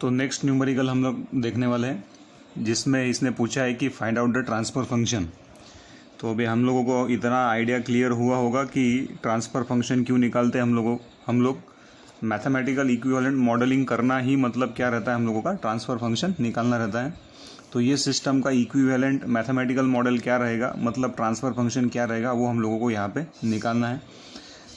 तो next numerical हम लोग देखने वाले हैं जिसमें इसने पूछा है कि find out the transfer function. तो अभी हम लोगों को इतना आइडिया क्लियर हुआ होगा कि ट्रांसफ़र फंक्शन क्यों निकालते हैं हम लोग मैथमेटिकल इक्विवेलेंट मॉडलिंग करना ही मतलब क्या रहता है, हम लोगों का ट्रांसफ़र फंक्शन निकालना रहता है। तो ये सिस्टम का इक्विवेलेंट मैथमेटिकल मॉडल क्या रहेगा, मतलब ट्रांसफ़र फंक्शन क्या रहेगा, वो हम लोगों को यहाँ पे निकालना है।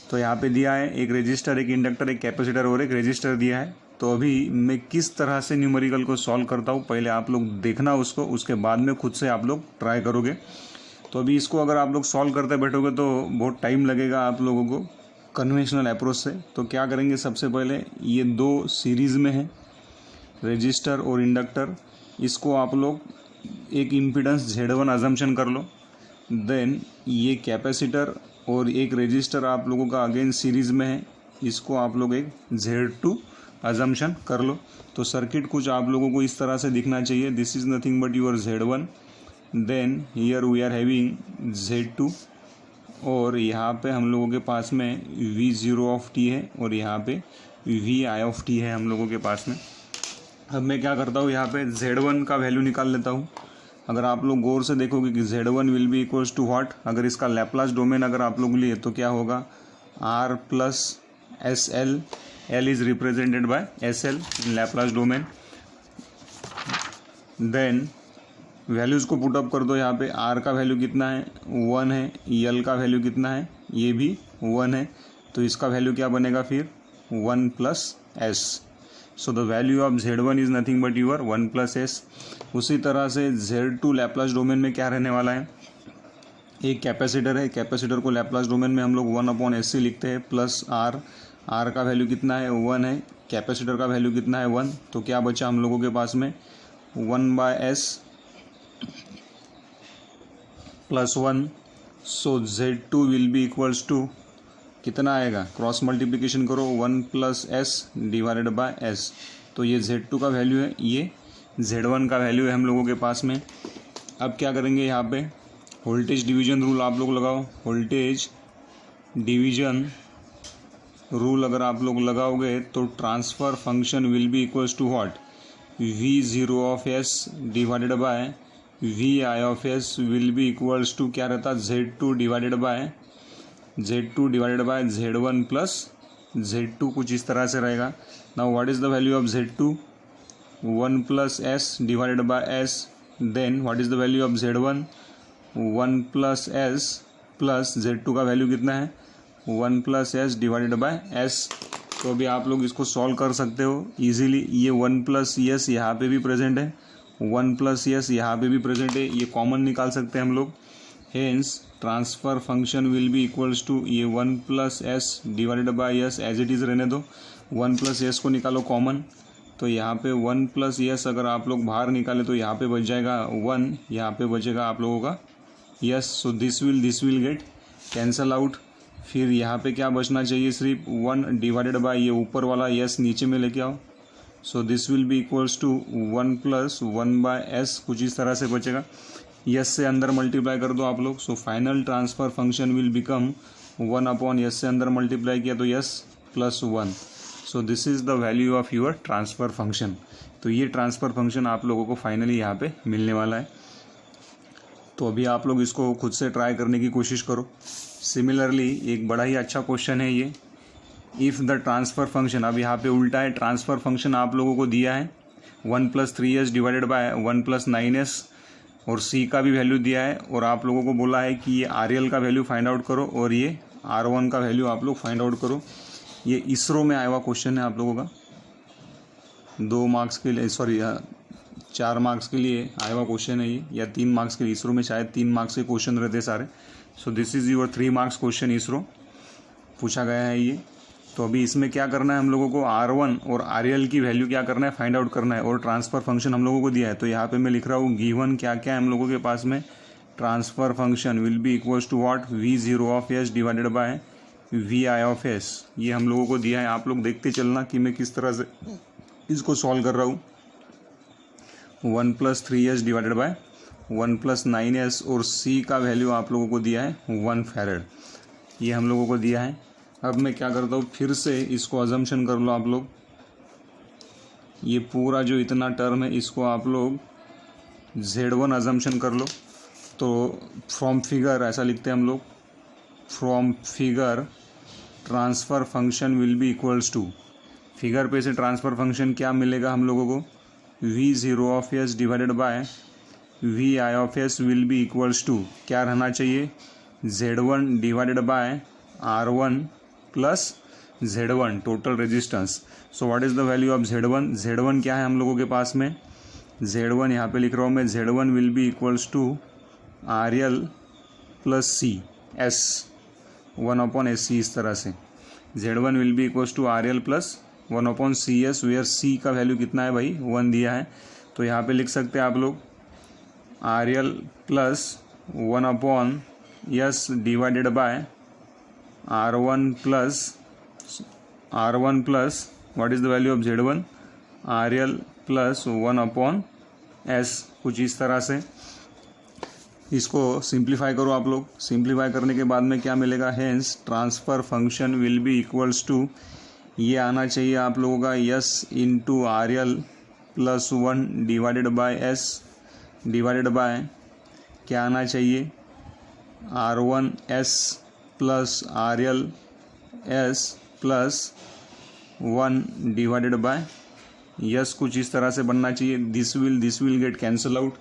तो यहाँ पे दिया है एक रेजिस्टर, एक इंडक्टर, एक कैपेसिटर और एक रेजिस्टर दिया है। तो अभी मैं किस तरह से न्यूमेरिकल को सॉल्व करता हूँ पहले आप लोग देखना उसको, उसके बाद में खुद से आप लोग ट्राई करोगे। तो अभी इसको अगर आप लोग सॉल्व करते बैठोगे तो बहुत टाइम लगेगा आप लोगों को कन्वेंशनल अप्रोच से। तो क्या करेंगे, सबसे पहले ये दो सीरीज़ में है रेजिस्टर और इंडक्टर, इसको आप लोग एक इम्पीडेंस Z1 अजम्पशन कर लो। देन ये कैपेसिटर और एक रेजिस्टर आप लोगों का अगेन सीरीज़ में है, इसको आप लोग एक Z2 अजम्पशन कर लो। तो सर्किट कुछ आप लोगों को इस तरह से दिखना चाहिए, this is nothing but your Z1, then here we are having Z2 और यहाँ पे हम लोगों के पास में V0 ऑफ t है और यहाँ पे Vi ऑफ t है हम लोगों के पास में। अब मैं क्या करता हूँ, यहाँ पे Z1 का वैल्यू निकाल लेता हूँ। अगर आप लोग गौर से देखोगे कि Z1 will be equals to what, अगर इसका लैप्लास डोमेन अगर आप लोग लिए तो क्या होगा, R plus SL, L is represented by SL in Laplace domain. Then values को पुटअप कर दो, यहाँ पे R का वैल्यू कितना है, 1 है, L का वैल्यू कितना है, ये भी 1 है। तो इसका वैल्यू क्या बनेगा फिर, 1 plus S। So the value of Z1 is nothing but your 1 plus S। उसी तरह से Z2 लैप्लास डोमेन में क्या रहने वाला है, एक कैपेसिटर है, कैपेसिटर को लैप्लास डोमेन में हम लोग 1/SC लिखते हैं प्लस R का वैल्यू कितना है, 1 है, कैपेसिटर का वैल्यू कितना है, 1। तो क्या बचा हम लोगों के पास में, 1/S plus 1। So Z2 will be equals to कितना आएगा, क्रॉस मल्टीप्लिकेशन करो, 1 plus S divided by S। तो ये Z2 का वैल्यू है, ये Z1 का वैल्यू है हम लोगों के पास में। अब क्या करेंगे, यहाँ पे वोल्टेज डिवीजन रूल आप लोग लगाओ। वोल्टेज डिवीजन रूल अगर आप लोग लगाओगे तो transfer function will be equals to what, V0 of S divided by Vi of S will be equals to क्या रहता, Z2 divided by Z1 plus Z2, कुछ इस तरह से रहेगा। Now what is the value of Z2, 1 plus S divided by S। Then what is the value of Z1, 1 plus S plus Z2 का value कितना है, 1 plus S divided by S। तो अभी आप लोग इसको सॉल्व कर सकते हो इजीली। ये 1 प्लस S यहाँ पे भी प्रेजेंट है, 1 प्लस S यहाँ पे भी प्रेजेंट है, ये कॉमन निकाल सकते हैं हम लोग। Hence transfer function will be equals to ये 1 plus S divided by S as it is रहने दो, 1 प्लस S को निकालो कॉमन। तो यहाँ पे 1 प्लस S अगर आप लोग बाहर निकाले तो यहाँ पे बच जाएगा 1, यहाँ पे बचेगा आप लोगों का S। So this will get cancel out. फिर यहाँ पे क्या बचना चाहिए, सिर्फ 1 डिवाइडेड बाय ये ऊपर वाला S नीचे में लेके आओ। So this will be equals to 1 plus 1 by S, कुछ इस तरह से बचेगा। S से अंदर मल्टीप्लाई कर दो आप लोग। So final transfer function will become 1/S से अंदर मल्टीप्लाई किया तो S plus 1। So this is the value of your transfer function. तो ये ट्रांसफ़र फंक्शन आप लोगों को फाइनली यहाँ पे मिलने वाला है। तो अभी आप लोग इसको खुद से ट्राई करने की कोशिश करो। सिमिलरली एक बड़ा ही अच्छा क्वेश्चन है ये, इफ़ द ट्रांसफ़र फंक्शन, अब यहाँ पे उल्टा है, ट्रांसफ़र फंक्शन आप लोगों को दिया है 1 plus 3S divided by 1 plus 9S और C का भी वैल्यू दिया है और आप लोगों को बोला है कि ये RL का वैल्यू फाइंड आउट करो और ये R1 का वैल्यू आप लोग फाइंड आउट करो। ये इसरो में आया हुआ क्वेश्चन है आप लोगों का, 2 मार्क्स के लिए, सॉरी 4 मार्क्स के लिए आया हुआ क्वेश्चन है ये, या 3 मार्क्स के लिए। इसरो में शायद 3 मार्क्स के क्वेश्चन रहते सारे। सो this is your 3 marks question ISRO पूछा गया है ये। तो अभी इसमें क्या करना है हम लोगों को, R1 और RL की वैल्यू क्या करना है, फाइंड आउट करना है और ट्रांसफ़र फंक्शन हम लोगों को दिया है। तो यहाँ पे मैं लिख रहा हूँ गिवन क्या क्या है हम लोगों के पास में, transfer function will be equals to what, V0 of S divided by Vi of S। ये हम लोगों को दिया है। आप लोग देखते चलना कि मैं किस तरह से इसको सॉल्व कर रहा हूँ। 1 plus 3S divided by 1 plus 9S और C का वैल्यू आप लोगों को दिया है 1 फैरेड, ये हम लोगों को दिया है। अब मैं क्या करता हूँ, फिर से इसको अजम्पशन कर लो आप लोग, ये पूरा जो इतना टर्म है इसको आप लोग Z1 अजम्पशन कर लो। तो फ्रॉम फिगर ऐसा लिखते हैं हम लोग, from figure transfer function will be equals to, figure पे से ट्रांसफ़र फंक्शन क्या मिलेगा हम लोगों को, V0 of S divided by Vi of S will be equals to क्या रहना चाहिए, Z1 divided by R1 plus Z1 total resistance. So what is the value of Z1, Z1 क्या है हम लोगों के पास में, Z1 यहाँ पे लिख रहा हूँ मैं, Z1 will be equals to RL plus C S 1/SC, इस तरह से Z1 will be equals to RL plus 1/CS, where C का वैल्यू कितना है भाई 1 दिया है। तो यहाँ पे लिख सकते हैं आप लोग RL plus 1/S divided by R1 plus what is the value of Z1, RL plus 1/S, कुछ इस तरह से। इसको सिंप्लीफाई करो आप लोग, सिंप्लीफाई करने के बाद में क्या मिलेगा, hence transfer function will be equals to, ये आना चाहिए आप लोगों का S into RL plus 1 divided by S divided by क्या आना चाहिए, R1S plus RLS plus 1 divided by S, कुछ इस तरह से बनना चाहिए। This will get cancel out,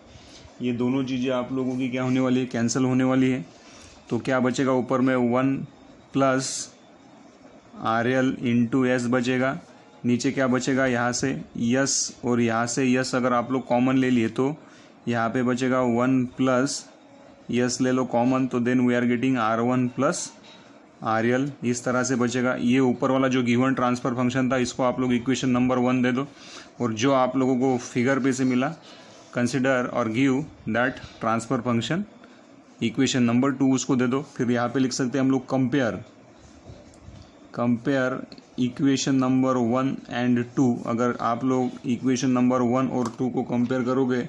ये दोनों चीज़ें आप लोगों की क्या होने वाली है, कैंसिल होने वाली है। तो क्या बचेगा ऊपर में 1 प्लस RL इंटू S बचेगा, नीचे क्या बचेगा यहाँ से यस, और यहाँ से यस अगर आप लोग कॉमन ले लिए तो यहाँ पे बचेगा 1 प्लस यस ले लो कॉमन, तो then we are getting R1 plus RL, इस तरह से बचेगा। ये ऊपर वाला जो गिवन ट्रांसफ़र फंक्शन था इसको आप लोग इक्वेशन नंबर 1 दे दो, और जो आप लोगों को फिगर पे से मिला कंसिडर और give that transfer function equation number 2 उसको दे दो। फिर यहाँ पे लिख सकते हैं हम लोग कंपेयर इक्वेशन नंबर 1 एंड 2। अगर आप लोग इक्वेशन नंबर 1 और 2 को कंपेयर करोगे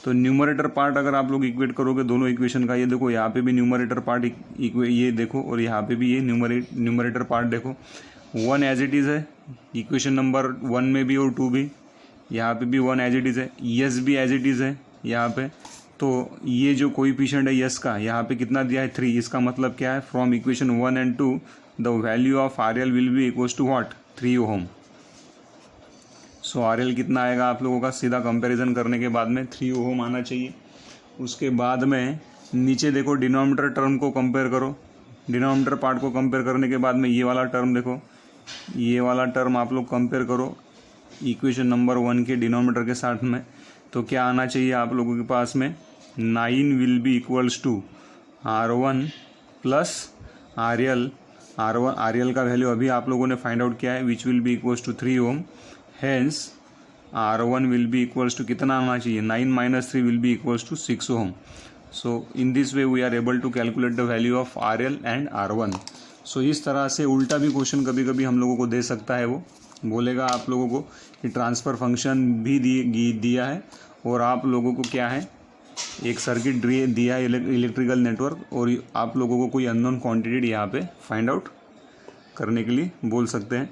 तो न्यूमरेटर पार्ट अगर आप लोग इक्वेट करोगे दोनों इक्वेशन का, ये देखो यहाँ पे भी न्यूमरेटर पार्ट ये देखो, और यहाँ पे भी ये न्यूमरेटर पार्ट देखो, 1 एज इट इज़ है इक्वेशन नंबर 1 में भी और 2 भी, यहाँ पे भी 1 एज इट इज़ है, यस भी एज इट इज़ है यहाँ पे। तो ये जो कोएफिशिएंट है यस का यहाँ पे कितना दिया है 3, इसका मतलब क्या है, from equation 1 and 2 the value of RL will be equals to what 3 ohm. So RL कितना आएगा आप लोगों का, सीधा कंपैरिजन करने के बाद में 3 ओम आना चाहिए। उसके बाद में नीचे देखो डिनोमिनेटर टर्म को कंपेयर करो, डिनोमिनेटर पार्ट को कंपेयर करने के बाद में ये वाला टर्म देखो, ये वाला टर्म आप लोग कंपेयर करो इक्वेशन नंबर 1 के डिनोमिनेटर के साथ में। तो क्या आना चाहिए आप लोगों के पास में, 9 will be equals to R1 plus RL का वैल्यू अभी आप लोगों ने फाइंड आउट किया है, which will be equals to 3 ohm. Hence R1 will be equals to कितना आना चाहिए, 9 minus 3 will be equals to 6 ohm. So in this way we are able to calculate the value of RL and R1। सो इस तरह से उल्टा भी question कभी कभी हम लोगों को दे सकता है, वो बोलेगा आप लोगों को कि ट्रांसफ़र फंक्शन भी दिया है और आप लोगों को क्या है एक सर्किट दिया है इलेक्ट्रिकल नेटवर्क, और आप लोगों को कोई अननोन क्वांटिटी यहाँ पे फाइंड आउट करने के लिए बोल सकते हैं।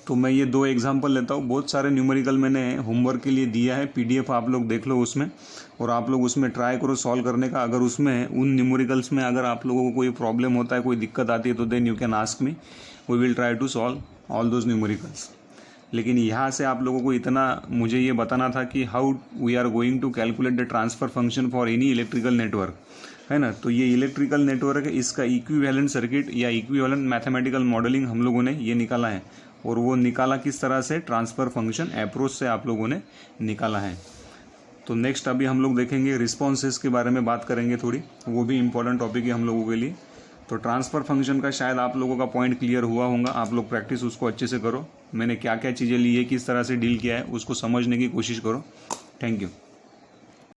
तो मैं ये 2 एग्जांपल लेता हूँ, बहुत सारे न्यूमेरिकल मैंने होमवर्क के लिए दिया है, PDF आप लोग देख लो उसमें, और आप लोग उसमें ट्राई करो सॉल्व करने का। अगर उसमें उन न्यूमेरिकल्स में अगर आप लोगों को कोई प्रॉब्लम होता है, कोई दिक्कत आती है, तो then you can ask me, we will try to solve all those numericals. लेकिन यहाँ से आप लोगों को इतना मुझे ये बताना था कि how we are going to calculate the transfer function for any electrical network, है ना। तो ये इलेक्ट्रिकल नेटवर्क है, इसका इक्विवेलेंट सर्किट या इक्विवेलेंट मैथमेटिकल मॉडलिंग हम लोगों ने ये निकाला है, और वो निकाला किस तरह से, ट्रांसफ़र फंक्शन अप्रोच से आप लोगों ने निकाला है। तो नेक्स्ट अभी हम लोग देखेंगे रिस्पॉन्सेस के बारे में बात करेंगे थोड़ी, वो भी इम्पोर्टेंट टॉपिक है हम लोगों के लिए। तो ट्रांसफ़र फंक्शन का शायद आप लोगों का पॉइंट क्लियर हुआ होगा, आप लोग प्रैक्टिस उसको अच्छे से करो, मैंने क्या क्या चीज़ें ली है, किस तरह से डील किया है, उसको समझने की कोशिश करो। Thank you.